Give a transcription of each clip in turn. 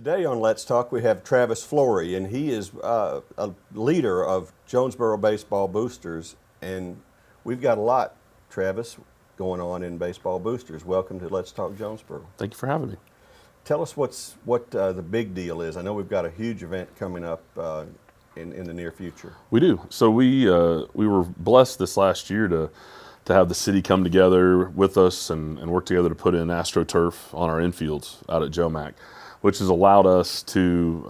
Today on Let's Talk, we have Travis Florey, and he is a leader of Jonesboro Baseball Boosters. And we've got a lot, Travis, going on in Baseball Boosters. Welcome to Let's Talk Jonesboro. Thank you for having me. Tell us what the big deal is. I know we've got a huge event coming up in the near future. We do. So we were blessed this last year to have the city come together with us and work together to put in AstroTurf on our infields out at Joe Mack, which has allowed us to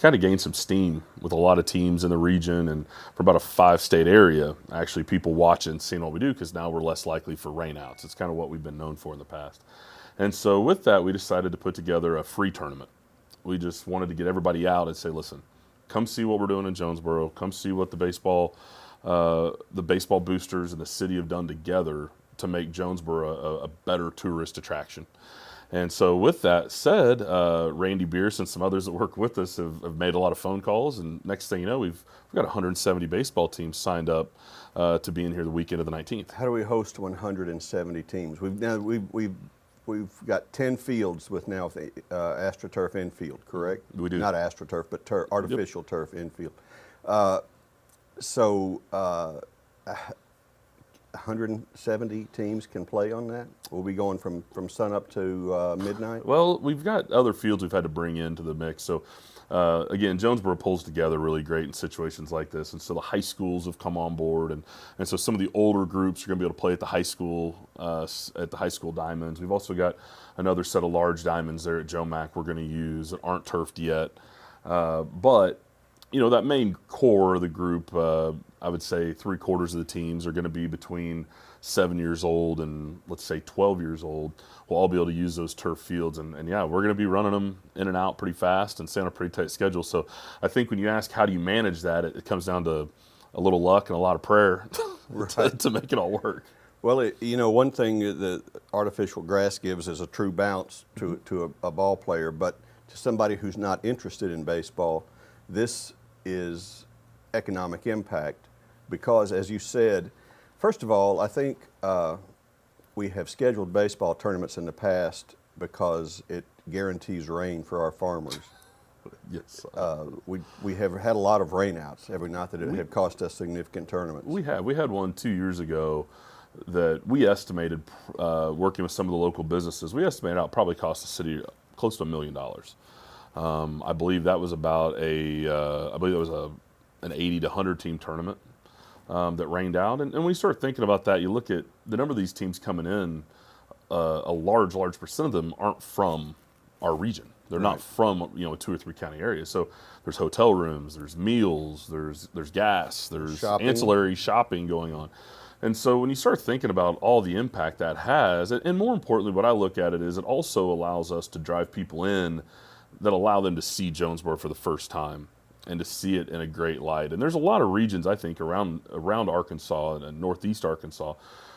kind of gain some steam with a lot of teams in the region and for about a 5-state area. Actually, people watching, seeing what we do, because now we're less likely for rainouts. It's kind of what we've been known for in the past. And so with that, we decided to put together a free tournament. We just wanted to get everybody out and say, listen, come see what we're doing in Jonesboro. Come see what the baseball boosters and the city have done together to make Jonesboro a better tourist attraction. And so with that said, Randy Bierce and some others that work with us have made a lot of phone calls. And next thing you know, we've got 170 baseball teams signed up to be in here the weekend of the 19th. How do we host 170 teams? We've got 10 fields with now AstroTurf infield, correct? We do. Not AstroTurf, but artificial turf infield. 170 teams can play on that? We'll be going from sun up to midnight? Well, we've got other fields we've had to bring into the mix. So again, Jonesboro pulls together really great in situations like this. And so the high schools have come on board. And so some of the older groups are going to be able to play at the high school diamonds. We've also got another set of large diamonds there at Joe Mack we're going to use that aren't turfed yet. But you know, that main core of the group, I would say 3/4 of the teams are going to be between 7 years old and let's say 12 years old. We'll all be able to use those turf fields. And yeah, we're going to be running them in and out pretty fast and stay on a pretty tight schedule. So I think when you ask how do you manage that, it comes down to a little luck and a lot of prayer to make it all work. Well, one thing the artificial grass gives is a true bounce to a ball player. But to somebody who's not interested in baseball, this is economic impact because, as you said, first of all, I think we have scheduled baseball tournaments in the past because it guarantees rain for our farmers. Yes. We have had a lot of rainouts every night that it had cost us significant tournaments. We had one 2 years ago that we estimated, working with some of the local businesses, we estimated out probably cost the city close to $1 million. I believe that was about an 80 to 100 team tournament that rained out. And when you start thinking about that, you look at the number of these teams coming in, a large percent of them aren't from our region. They're not from, a 2 or 3 county area. So there's hotel rooms, there's meals, there's gas, there's ancillary shopping going on. And so when you start thinking about all the impact that has, and more importantly, what I look at it is it also allows us to drive people in that allow them to see Jonesboro for the first time and to see it in a great light. And there's a lot of regions, I think, around Arkansas and northeast Arkansas,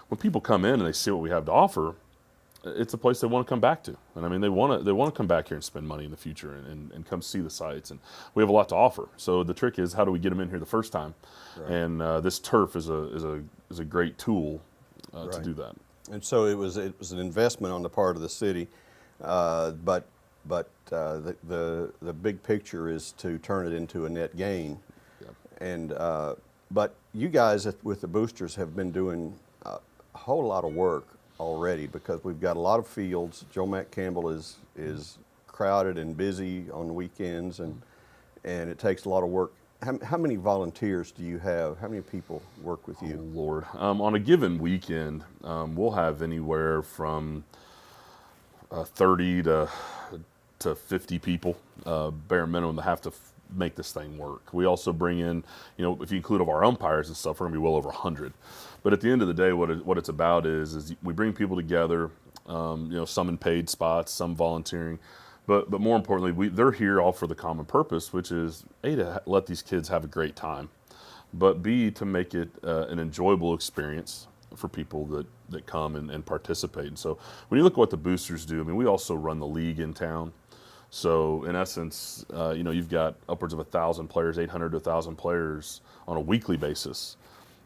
when people come in and they see what we have to offer, it's a place they want to come back to. And I mean, they want to come back here and spend money in the future and come see the sites. And we have a lot to offer. So the trick is, how do we get them in here the first time? Right. And this turf is a great tool to do that. And so it was an investment on the part of the city, but the big picture is to turn it into a net gain. Yep. And but you guys with the boosters have been doing a whole lot of work already because we've got a lot of fields. Joe Mack Campbell is crowded and busy on the weekends, and it takes a lot of work. How many volunteers do you have? How many people work with you? Oh, Lord. On a given weekend, we'll have anywhere from 30 to 50 people, bare minimum, to have to make this thing work. We also bring in, if you include all our umpires and stuff, we're going to be well over 100. But at the end of the day, what it's about is we bring people together, some in paid spots, some volunteering. But more importantly, they're here all for the common purpose, which is, A, to let these kids have a great time, but B, to make it an enjoyable experience for people that come and participate. And so when you look at what the boosters do, I mean, we also run the league in town. So in essence, you've got upwards of 1,000 players, 800 to 1,000 players on a weekly basis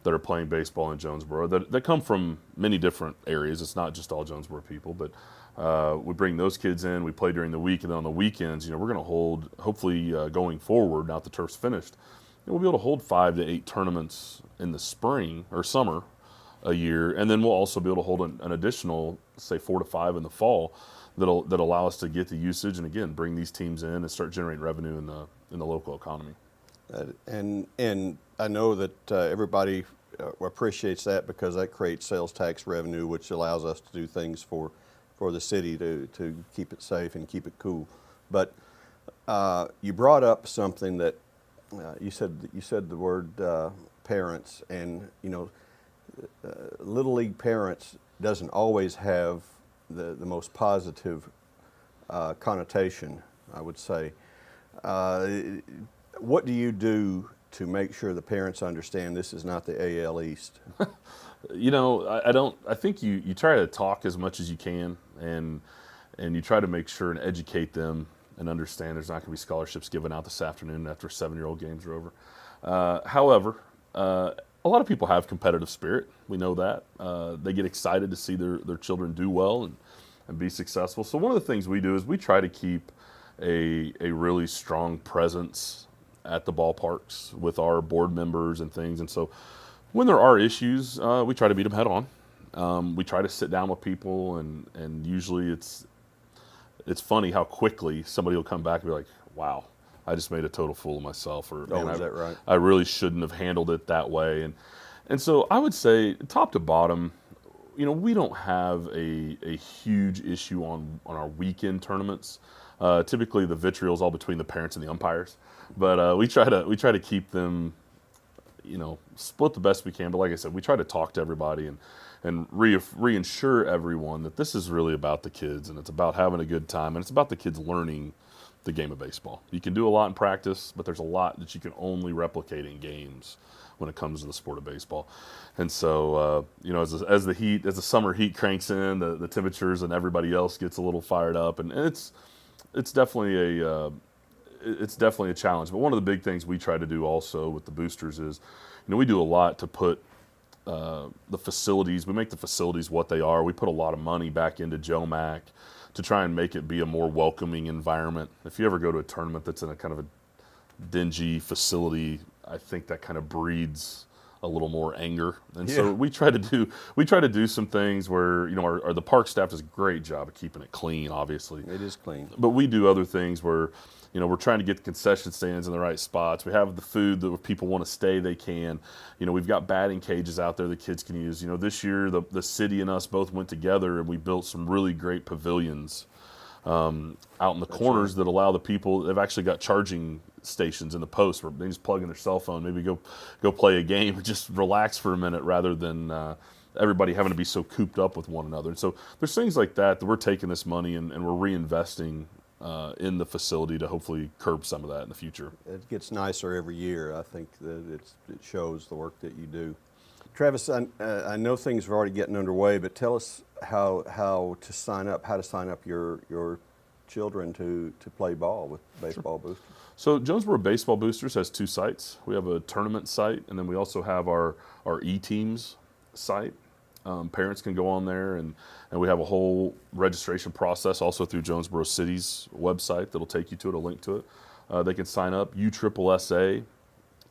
that are playing baseball in Jonesboro that come from many different areas. It's not just all Jonesboro people, but We bring those kids in. We play during the week, and then on the weekends, we're going to hold. Hopefully, going forward, now that the turf's finished, we'll be able to hold 5 to 8 tournaments in the spring or summer a year, and then we'll also be able to hold an additional, say, 4 to 5 in the fall. That'll allow us to get the usage and again bring these teams in and start generating revenue in the local economy. And I know that everybody appreciates that because that creates sales tax revenue, which allows us to do things for the city to keep it safe and keep it cool. But you brought up something that you said the word parents, and Little League parents doesn't always have the most positive connotation, I would say. What do you do to make sure the parents understand this is not the AL East? I think you try to talk as much as you can, and you try to make sure and educate them and understand there's not going to be scholarships given out this afternoon after 7-year-old games are over. However, a lot of people have competitive spirit. We know that. They get excited to see their children do well and be successful. So one of the things we do is we try to keep a really strong presence at the ballparks with our board members and things. And so when there are issues, we try to beat them head on. We try to sit down with people, and usually it's funny how quickly somebody will come back and be like, wow, I just made a total fool of myself. Or, oh, is that right? I really shouldn't have handled it that way. And so I would say top to bottom, we don't have a huge issue on our weekend tournaments. Typically the vitriol's all between the parents and the umpires, but we try to keep them, split the best we can. But like I said, we try to talk to everybody and reassure everyone that this is really about the kids, and it's about having a good time, and it's about the kids learning the game of baseball. You can do a lot in practice, but there's a lot that you can only replicate in games when it comes to the sport of baseball. And so, as the summer heat cranks in, the temperatures and everybody else gets a little fired up, and it's definitely a challenge. But one of the big things we try to do also with the boosters is, we do a lot to put the facilities. We make the facilities what they are. We put a lot of money back into Joe Mack to try and make it be a more welcoming environment. If you ever go to a tournament that's in a kind of a dingy facility, I think that kind of breeds a little more anger. And so we try to do some things where, the park staff does a great job of keeping it clean, obviously. It is clean. But we do other things where, we're trying to get the concession stands in the right spots. We have the food that if people want to stay, they can. We've got batting cages out there the kids can use. This year the city and us both went together and we built some really great pavilions out in the corners that allow the people. They've actually got charging stations in the posts where they just plug in their cell phone, maybe go play a game, just relax for a minute rather than everybody having to be so cooped up with one another. And so there's things like that we're taking this money and we're reinvesting in the facility to hopefully curb some of that in the future. It gets nicer every year. I think that it shows the work that you do. Travis, I know things are already getting underway, but tell us how to sign up your children to play ball with Baseball Boosters. So Jonesboro Baseball Boosters has 2 sites. We have a tournament site, and then we also have our E-Teams site. Parents can go on there, and we have a whole registration process also through Jonesboro City's website that'll take you to it, a link to it. They can sign up. USSSA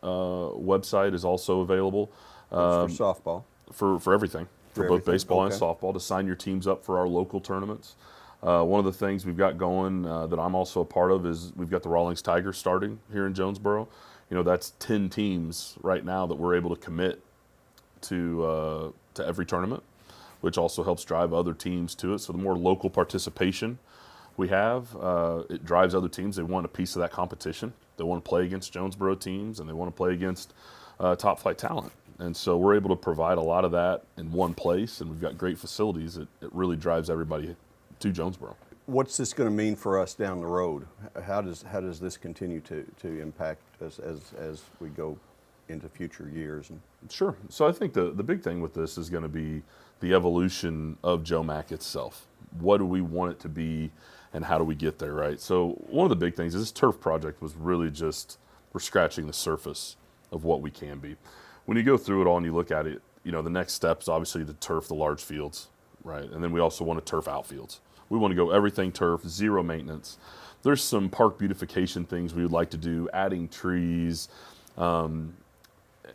website is also available. For softball. For everything. For both baseball and softball, to sign your teams up for our local tournaments. One of the things we've got going that I'm also a part of is we've got the Rawlings Tigers starting here in Jonesboro. That's 10 teams right now that we're able to commit to every tournament, which also helps drive other teams to it. So the more local participation we have, it drives other teams. They want a piece of that competition. They want to play against Jonesboro teams, and they want to play against top flight talent. And so we're able to provide a lot of that in one place, and we've got great facilities. It really drives everybody to Jonesboro. What's this going to mean for us down the road? How does this continue to impact us as we go into future years? Sure. So I think the big thing with this is going to be the evolution of Joe Mack itself. What do we want it to be, and how do we get there, right? So one of the big things is this turf project was really just, we're scratching the surface of what we can be. When you go through it all and you look at it, the next step is obviously to turf the large fields, right? And then we also want to turf outfields. We want to go everything turf, zero maintenance. There's some park beautification things we would like to do, adding trees, and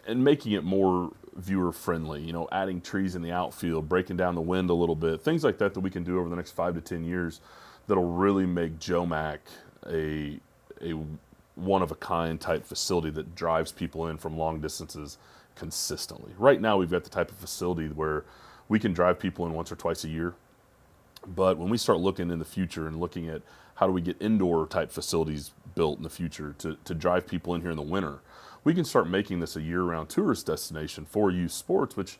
making it more viewer friendly, you know, adding trees in the outfield, breaking down the wind a little bit, things like that we can do over the next 5 to 10 years that'll really make Joe Mack a one-of-a-kind type facility that drives people in from long distances consistently. Right now, we've got the type of facility where we can drive people in once or twice a year. But when we start looking in the future and looking at how do we get indoor type facilities built in the future to drive people in here in the winter, we can start making this a year-round tourist destination for youth sports, which,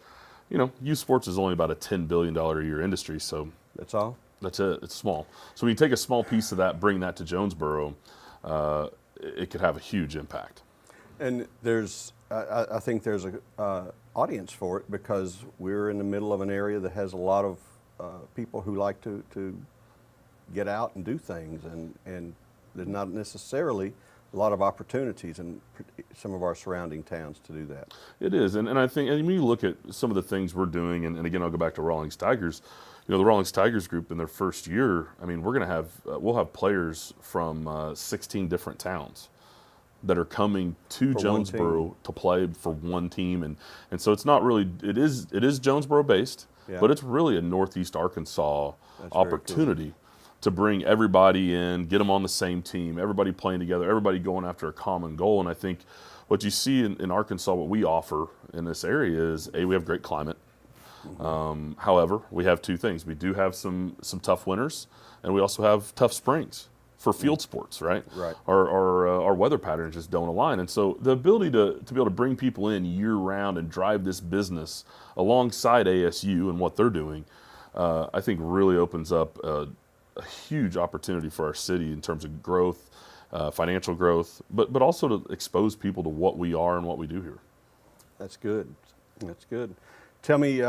you know, youth sports is only about a $10 billion a year industry. So That's all? that's it. It's small. So when you take a small piece of that, bring that to Jonesboro, it could have a huge impact. And I think there's a audience for it because we're in the middle of an area that has a lot of people who like to get out and do things, and there's not necessarily a lot of opportunities in some of our surrounding towns to do that. It is, and I think, and when you look at some of the things we're doing, and again, I'll go back to Rawlings Tigers. You know, the Rawlings Tigers group in their first year, I mean, we're going to have, we'll have players from 16 different towns that are coming to For one Jonesboro team. to play for one team, and so it's not really, it is Jonesboro based, Yeah. but it's really a Northeast Arkansas That's very cool. opportunity to bring everybody in, get them on the same team, everybody playing together, everybody going after a common goal. And I think what you see in Arkansas, what we offer in this area is, we have great climate. However, we have two things. We do have some tough winters, and we also have tough springs for field sports, right? Right. Our weather patterns just don't align. And so the ability to be able to bring people in year-round and drive this business alongside ASU and what they're doing, I think really opens up a huge opportunity for our city in terms of growth, financial growth, but also to expose people to what we are and what we do here. That's good. That's good. Tell me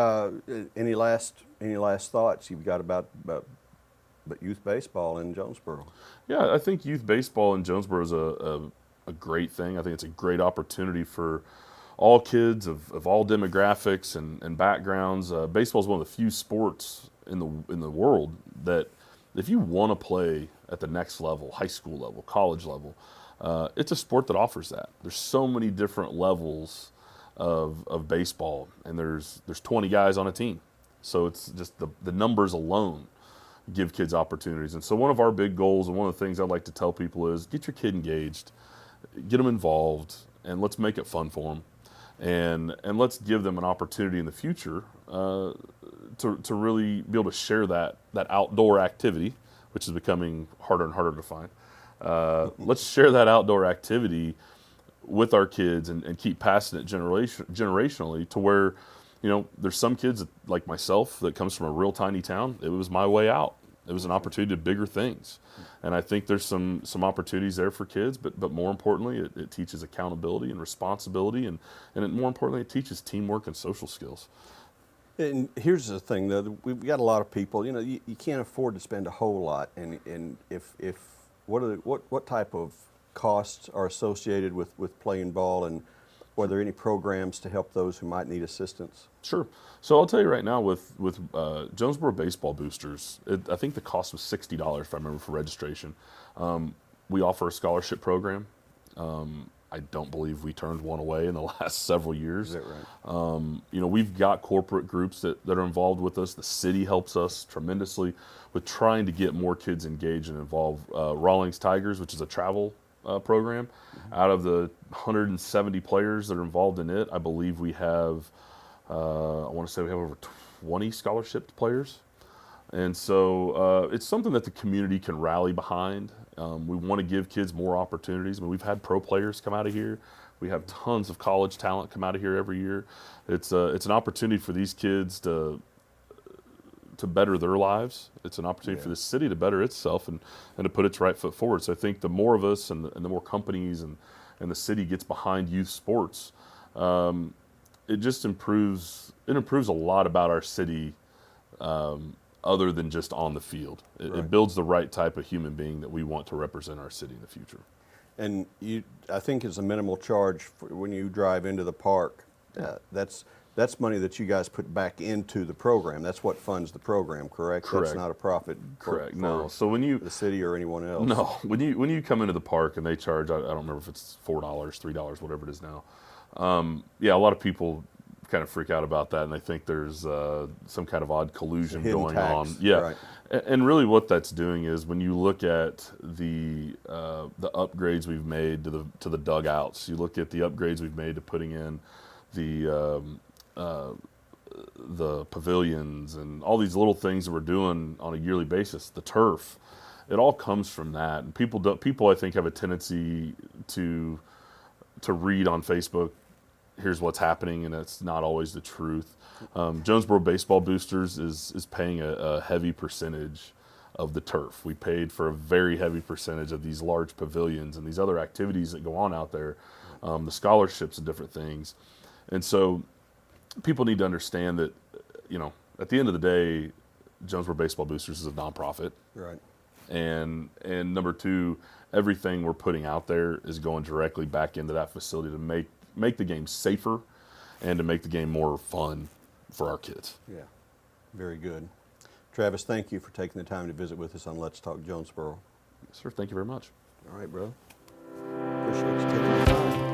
any last thoughts you've got about youth baseball in Jonesboro? Yeah, I think youth baseball in Jonesboro is a great thing. I think it's a great opportunity for all kids of all demographics and backgrounds. Baseball is one of the few sports in the world that, if you want to play at the next level, high school level, college level, it's a sport that offers that. There's so many different levels of baseball, and there's 20 guys on a team. So it's just the numbers alone give kids opportunities. And so one of our big goals, and one of the things I'd like to tell people is, get your kid engaged, get them involved, and let's make it fun for them. And let's give them an opportunity in the future to really be able to share that outdoor activity, which is becoming harder and harder to find. Let's share that outdoor activity with our kids and keep passing it generationally to where, you know, there's some kids like myself that comes from a real tiny town. It was my way out. It was an opportunity to bigger things. And I think there's some opportunities there for kids, but more importantly, it teaches accountability and responsibility, and more importantly, it teaches teamwork and social skills. And here's the thing, though, we've got a lot of people. You know, you can't afford to spend a whole lot, and if what type of costs are associated with playing ball, and are there any programs to help those who might need assistance? Sure. So I'll tell you right now, with Jonesboro Baseball Boosters, I think the cost was $60 if I remember for registration. We offer a scholarship program. I don't believe we turned one away in the last several years. Is that right? You know, we've got corporate groups that are involved with us. The city helps us tremendously with trying to get more kids engaged and involved. Rawlings Tigers, which is a travel program, out of the 170 players that are involved in it, I believe we have, I want to say we have over 20 scholarship players. And so it's something that the community can rally behind. We want to give kids more opportunities. I mean, we've had pro players come out of here. We have tons of college talent come out of here every year. It's an opportunity for these kids to better their lives. It's an opportunity for the city to better itself and to put its right foot forward. So I think the more of us and the more companies and the city gets behind youth sports, it just improves a lot about our city, other than just on the field. It builds the right type of human being that we want to represent our city in the future. And I think it's a minimal charge when you drive into the park. That's that's money that you guys put back into the program. That's what funds the program, correct? Correct. That's not a profit. Correct. For No. So when you the city or anyone else. No, when you come into the park and they charge, I don't remember if it's $4, $3, whatever it is now. Yeah, a lot of people kind of freak out about that, and they think there's some kind of odd collusion Hidden going tax, on. Yeah, right. and really what that's doing is when you look at the upgrades we've made to the dugouts, you look at the upgrades we've made to putting in the pavilions and all these little things that we're doing on a yearly basis, the turf. It all comes from that, and people I think have a tendency to read on Facebook, here's what's happening, and it's not always the truth. Jonesboro Baseball Boosters is paying a heavy percentage of the turf. We paid for a very heavy percentage of these large pavilions and these other activities that go on out there, the scholarships and different things. And so people need to understand that, at the end of the day, Jonesboro Baseball Boosters is a nonprofit. Right. And number two, everything we're putting out there is going directly back into that facility to make the game safer and to make the game more fun for our kids. Yeah, very good. Travis, thank you for taking the time to visit with us on Let's Talk Jonesboro. Sir, thank you very much. All right, bro. Appreciate you taking the time.